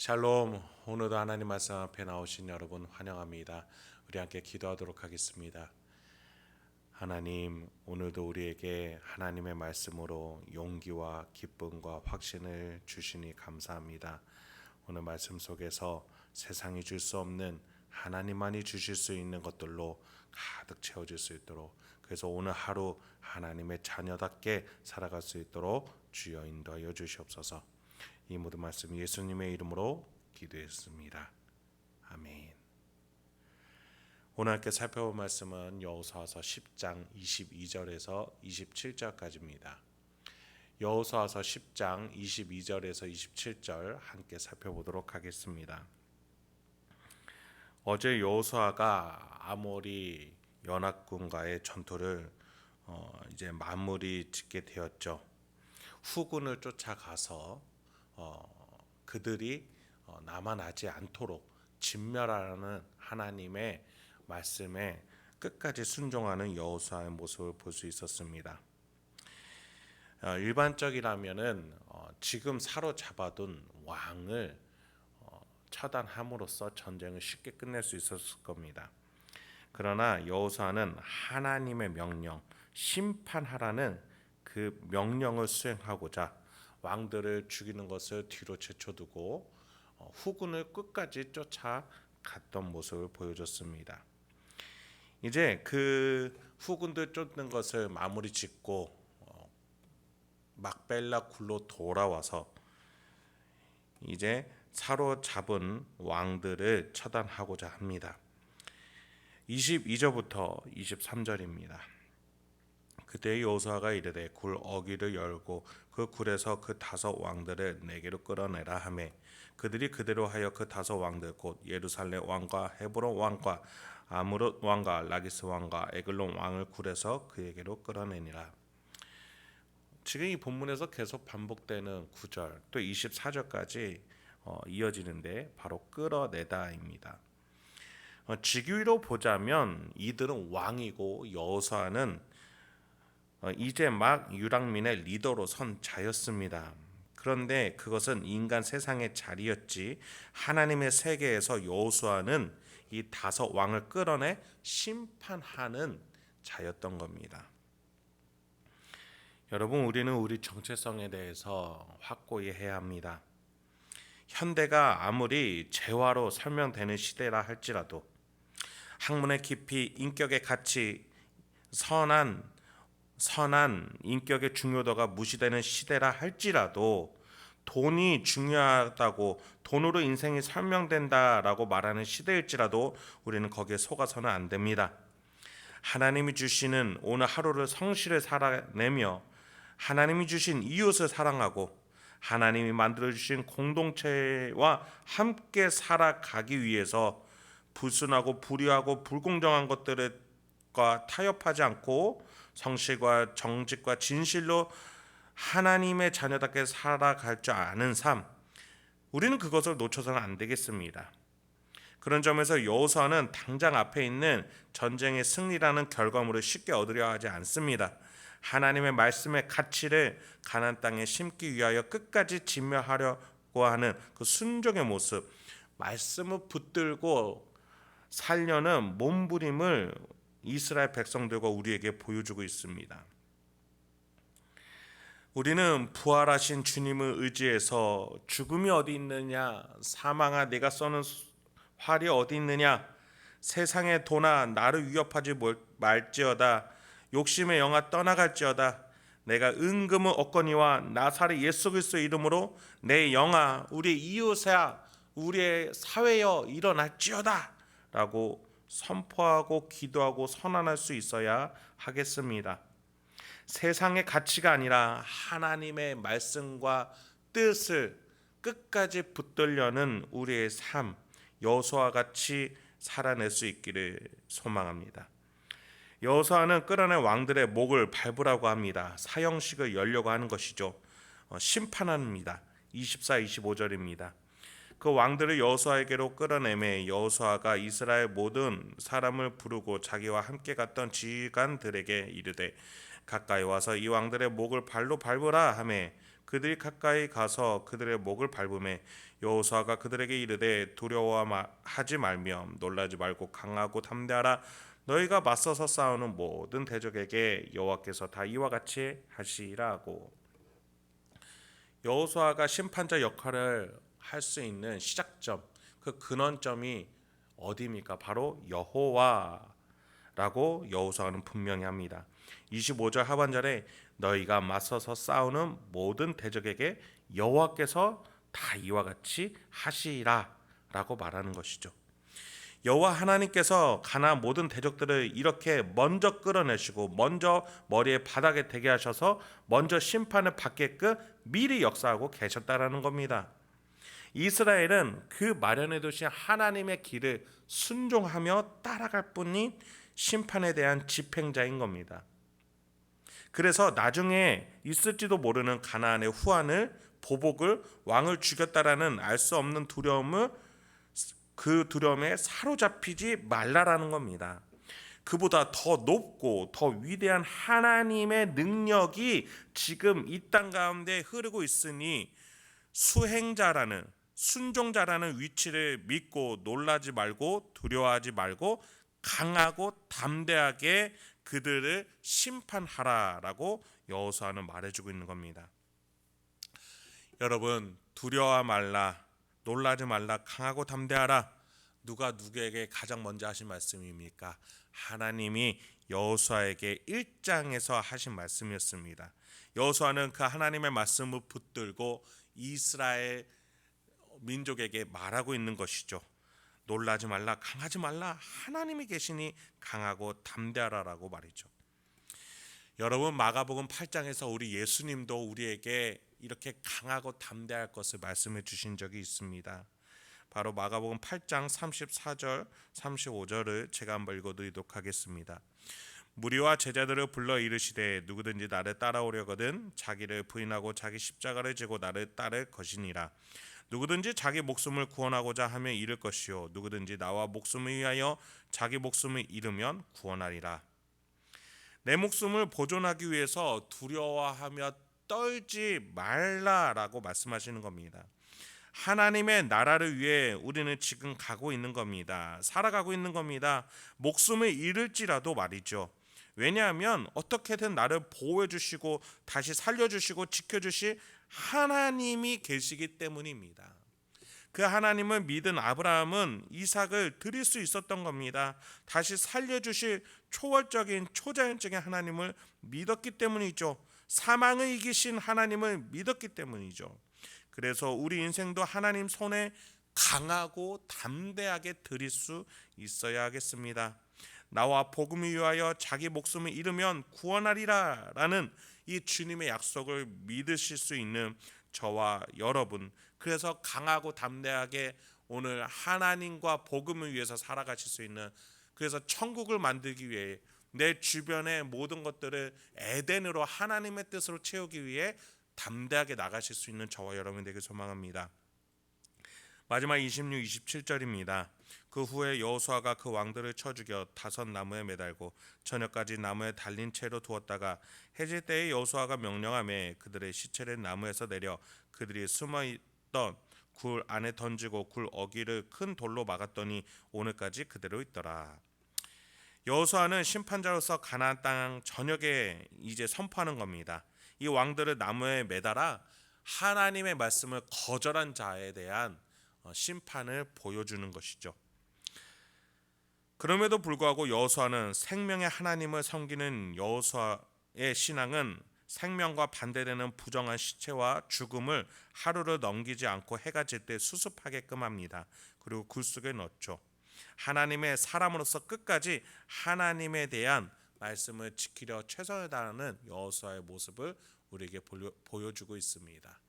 샬롬. 오늘도 하나님 말씀 앞에 나오신 여러분 환영합니다. 우리 함께 기도하도록 하겠습니다. 하나님, 오늘도 우리에게 하나님의 말씀으로 용기와 기쁨과 확신을 주시니 감사합니다. 오늘 말씀 속에서 세상이 줄 수 없는 하나님만이 주실 수 있는 것들로 가득 채워질 수 있도록, 그래서 오늘 하루 하나님의 자녀답게 살아갈 수 있도록 주여 인도하여 주시옵소서. 이 모든 말씀 예수님의 이름으로 기도했습니다. 아멘. 오늘 함께 살펴볼 말씀은 여호수아서 10장 22절에서 27절까지입니다. 여호수아서 10장 22절에서 27절 함께 살펴보도록 하겠습니다. 어제 여호수아가 아모리 연합군과의 전투를 이제 마무리 짓게 되었죠. 후군을 쫓아가서 그들이 남아나지 않도록 진멸하라는 하나님의 말씀에 끝까지 순종하는 여호수아의 모습을 볼 수 있었습니다. 일반적이라면은 지금 사로잡아둔 왕을 처단함으로써 전쟁을 쉽게 끝낼 수 있었을 겁니다. 그러나 여호수아는 하나님의 명령, 심판하라는 그 명령을 수행하고자 왕들을 죽이는 것을 뒤로 제쳐두고 후군을 끝까지 쫓아갔던 모습을 보여줬습니다. 이제 그 후군들 쫓는 것을 마무리 짓고 막벨라 굴로 돌아와서 이제 사로잡은 왕들을 처단하고자 합니다. 22절부터 23절입니다. 그때 여호수아가 이르되 굴 어귀를 열고 그 굴에서 그 다섯 왕들을 내게로 끌어내라 하매 그들이 그대로 하여 그 다섯 왕들 곧 예루살렘 왕과 헤브론 왕과 아무롯 왕과 라기스 왕과 에글론 왕을 굴에서 그에게로 끌어내니라. 지금 이 본문에서 계속 반복되는 9절 또 24절까지 이어지는데 바로 끌어내다입니다. 직위로 보자면 이들은 왕이고 여호수아는 이제 막 유랑민의 리더로 선 자였습니다. 그런데 그것은 인간 세상의 자리였지 하나님의 세계에서 여호수아는 이 다섯 왕을 끌어내 심판하는 자였던 겁니다. 여러분, 우리는 우리 정체성에 대해서 확고히 해야 합니다. 현대가 아무리 재화로 설명되는 시대라 할지라도 학문의 깊이, 인격의 가치, 선한 인격의 중요도가 무시되는 시대라 할지라도 돈이 중요하다고, 돈으로 인생이 설명된다라고 말하는 시대일지라도 우리는 거기에 속아서는 안 됩니다. 하나님이 주시는 오늘 하루를 성실히 살아내며 하나님이 주신 이웃을 사랑하고 하나님이 만들어주신 공동체와 함께 살아가기 위해서 불순하고 불의하고 불공정한 것들과 타협하지 않고 성실과 정직과 진실로 하나님의 자녀답게 살아갈 줄 아는 삶, 우리는 그것을 놓쳐서는 안 되겠습니다. 그런 점에서 여호수아는 당장 앞에 있는 전쟁의 승리라는 결과물을 쉽게 얻으려 하지 않습니다. 하나님의 말씀의 가치를 가나안 땅에 심기 위하여 끝까지 진멸하려고 하는 그 순종의 모습, 말씀을 붙들고 살려는 몸부림을 이스라엘 백성들과 우리에게 보여주고 있습니다. 우리는 부활하신 주님을 의지해서 죽음이 어디 있느냐, 사망아 내가 쏘는 활이 어디 있느냐, 세상의 도나 나를 위협하지 말지어다, 욕심의 영아 떠나갈지어다, 내가 은금을 얻거니와 나사렛 예수 그리스도 이름으로 내 영아 우리 이웃아 우리의 사회여 일어날지어다 라고 선포하고 기도하고 선언할 수 있어야 하겠습니다. 세상의 가치가 아니라 하나님의 말씀과 뜻을 끝까지 붙들려는 우리의 삶, 여호수아 같이 살아낼 수 있기를 소망합니다. 여호수아는 끌어낸 왕들의 목을 밟으라고 합니다. 사형식을 열려고 하는 것이죠. 심판합니다. 24, 25절입니다. 그 왕들을 여호수아에게로 끌어내매 여호수아가 이스라엘 모든 사람을 부르고 자기와 함께 갔던 지휘관들에게 이르되 가까이 와서 이 왕들의 목을 발로 밟으라 하매 그 그들이 가까이 가서 그들의 목을 밟음에 여호수아가 그들에게 이르되 두려워하지 말며 놀라지 말고 강하고 담대하라. 너희가 맞서서 싸우는 모든 대적에게 여호와께서 다 이와 같이 하시리라 하고, 여호수아가 심판자 역할을 할 수 있는 시작점, 그 근원점이 어디입니까? 바로 여호와라고 여호수아는 분명히 합니다. 25절 하반절에 너희가 맞서서 싸우는 모든 대적에게 여호와께서 다 이와 같이 하시리라라고 말하는 것이죠. 여호와 하나님께서 가나안 모든 대적들을 이렇게 먼저 끌어내시고 먼저 머리에 바닥에 대게 하셔서 먼저 심판을 받게끔 미리 역사하고 계셨다라는 겁니다. 이스라엘은 그 마련해 두신 하나님의 길을 순종하며 따라갈 뿐인 심판에 대한 집행자인 겁니다. 그래서 나중에 있을지도 모르는 가나안의 후환을, 보복을, 왕을 죽였다라는 알 수 없는 두려움을, 그 두려움에 사로잡히지 말라라는 겁니다. 그보다 더 높고 더 위대한 하나님의 능력이 지금 이 땅 가운데 흐르고 있으니 수행자라는, 순종자라는 위치를 믿고 놀라지 말고 두려워하지 말고 강하고 담대하게 그들을 심판하라라고 여호수아는 말해주고 있는 겁니다. 여러분, 두려워 말라, 놀라지 말라, 강하고 담대하라. 누가 누구에게 가장 먼저 하신 말씀입니까? 하나님이 여호수아에게 1장에서 하신 말씀이었습니다. 여호수아는 그 하나님의 말씀을 붙들고 이스라엘 민족에게 말하고 있는 것이죠. 놀라지 말라, 강하지 말라, 하나님이 계시니 강하고 담대하라라고 말이죠. 여러분, 마가복음 8장에서 우리 예수님도 우리에게 이렇게 강하고 담대할 것을 말씀해 주신 적이 있습니다. 바로 마가복음 8장 34절 35절을 제가 한번 읽어드리도록 하겠습니다. 무리와 제자들을 불러 이르시되 누구든지 나를 따라오려거든 자기를 부인하고 자기 십자가를 지고 나를 따를 것이니라. 누구든지 자기 목숨을 구원하고자 하면 잃을 것이요 누구든지 나와 목숨을 위하여 자기 목숨을 잃으면 구원하리라. 내 목숨을 보존하기 위해서 두려워하며 떨지 말라라고 말씀하시는 겁니다. 하나님의 나라를 위해 우리는 지금 가고 있는 겁니다. 살아가고 있는 겁니다. 목숨을 잃을지라도 말이죠. 왜냐하면 어떻게든 나를 보호해 주시고 다시 살려주시고 지켜주실 하나님이 계시기 때문입니다. 그 하나님을 믿은 아브라함은 이삭을 드릴 수 있었던 겁니다. 다시 살려주실 초월적인 초자연적인 하나님을 믿었기 때문이죠. 사망을 이기신 하나님을 믿었기 때문이죠. 그래서 우리 인생도 하나님 손에 강하고 담대하게 드릴 수 있어야 하겠습니다. 나와 복음을 위하여 자기 목숨을 잃으면 구원하리라 라는 이 주님의 약속을 믿으실 수 있는 저와 여러분, 그래서 강하고 담대하게 오늘 하나님과 복음을 위해서 살아가실 수 있는, 그래서 천국을 만들기 위해 내 주변의 모든 것들을 에덴으로 하나님의 뜻으로 채우기 위해 담대하게 나가실 수 있는 저와 여러분 되길 소망합니다. 마지막 26, 27절입니다. 그 후에 여호수아가 그 왕들을 쳐 죽여 다섯 나무에 매달고 저녁까지 나무에 달린 채로 두었다가 해질 때에 여호수아가 명령하매 그들의 시체를 나무에서 내려 그들이 숨어있던 굴 안에 던지고 굴 어귀를 큰 돌로 막았더니 오늘까지 그대로 있더라. 여호수아는 심판자로서 가나안 땅 전역에 이제 선포하는 겁니다. 이 왕들을 나무에 매달아 하나님의 말씀을 거절한 자에 대한 심판을 보여주는 것이죠. 그럼에도 불구하고 여호수아는 생명의 하나님을 섬기는 여호수아의 신앙은 생명과 반대되는 부정한 시체와 죽음을 하루를 넘기지 않고 해가 질 때 수습하게끔 합니다. 그리고 굴 속에 넣죠. 하나님의 사람으로서 끝까지 하나님에 대한 말씀을 지키려 최선을 다하는 여호수아의 모습을 우리에게 보여주고 있습니다.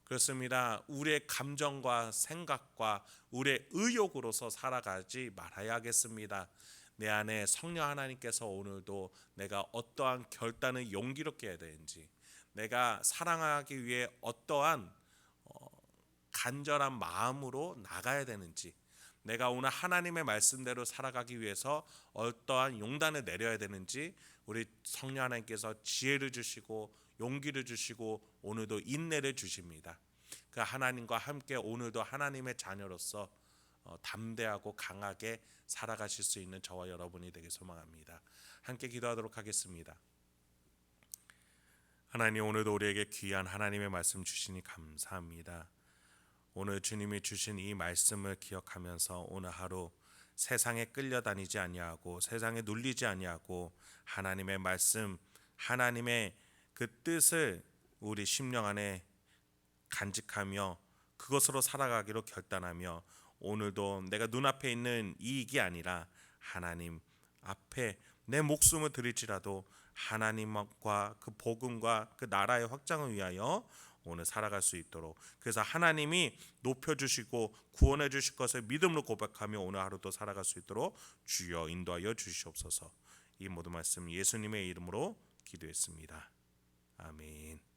그렇습니다. 우리의 감정과 생각과 우리의 의욕으로서 살아가지 말아야 하겠습니다. 내 안에 성령 하나님께서 오늘도 내가 어떠한 결단을 용기롭게 해야 되는지, 내가 사랑하기 위해 어떠한 간절한 마음으로 나가야 되는지, 내가 오늘 하나님의 말씀대로 살아가기 위해서 어떠한 용단을 내려야 되는지 우리 성령 하나님께서 지혜를 주시고 용기를 주시고 오늘도 인내를 주십니다. 그 하나님과 함께 오늘도 하나님의 자녀로서 담대하고 강하게 살아가실 수 있는 저와 여러분이 되길 소망합니다. 함께 기도하도록 하겠습니다. 하나님, 오늘도 우리에게 귀한 하나님의 말씀 주시니 감사합니다. 오늘 주님이 주신 이 말씀을 기억하면서 오늘 하루 세상에 끌려다니지 아니하고 세상에 눌리지 아니하고 하나님의 말씀, 하나님의 그 뜻을 우리 심령 안에 간직하며 그것으로 살아가기로 결단하며 오늘도 내가 눈앞에 있는 이익이 아니라 하나님 앞에 내 목숨을 드릴지라도 하나님과 그 복음과 그 나라의 확장을 위하여 오늘 살아갈 수 있도록, 그래서 하나님이 높여주시고 구원해 주실 것을 믿음으로 고백하며 오늘 하루도 살아갈 수 있도록 주여 인도하여 주시옵소서. 이 모든 말씀 예수님의 이름으로 기도했습니다. 아멘.